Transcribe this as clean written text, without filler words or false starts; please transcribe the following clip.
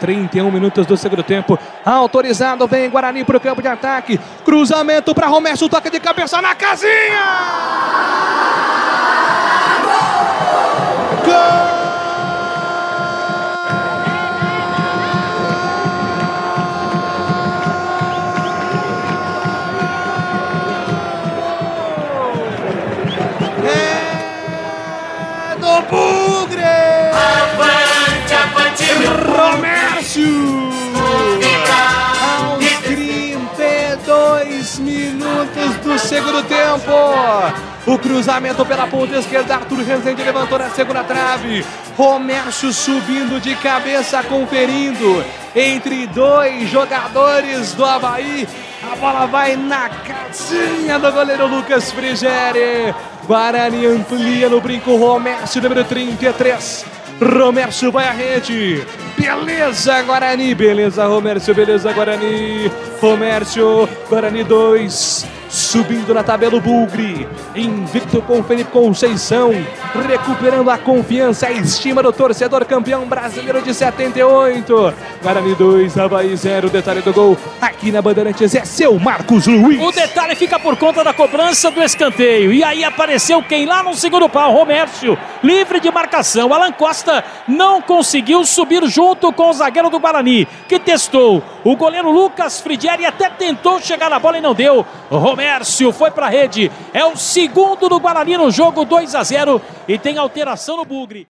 31 minutos do segundo tempo. Autorizado, vem Guarani para o campo de ataque. Cruzamento para Romércio, toque de cabeça na casinha! Gol! É do Bugre! Avante, avante, Romércio! Aos 32 minutos do segundo tempo. O cruzamento pela ponta esquerda, Arthur Rezende levantou na segunda trave. Romércio subindo de cabeça, conferindo entre dois jogadores do Avaí. A bola vai na casinha do goleiro Lucas Frigeri. Guarani amplia no brinco, Romércio, número 33. Romércio vai à rede. Beleza, Guarani. Beleza, Romércio. Beleza, Guarani. Romércio, Guarani 2. Subindo na tabela o Bugre. Invicto com Felipe Conceição. Recuperando a confiança, a estima do torcedor campeão brasileiro de 78. Guarani 2, Avaí 0. O detalhe do gol aqui na Bandeirantes é seu Marcos Luiz. O detalhe fica por conta da cobrança do escanteio. E aí apareceu quem lá no segundo pau? Romércio, livre de marcação. Alan Costa não conseguiu subir junto com o zagueiro do Guarani, que testou. O goleiro Lucas Frigeri até tentou chegar na bola e não deu. Romércio foi para a rede. É o segundo do Guarani no jogo, 2-0. E tem alteração no Bugre.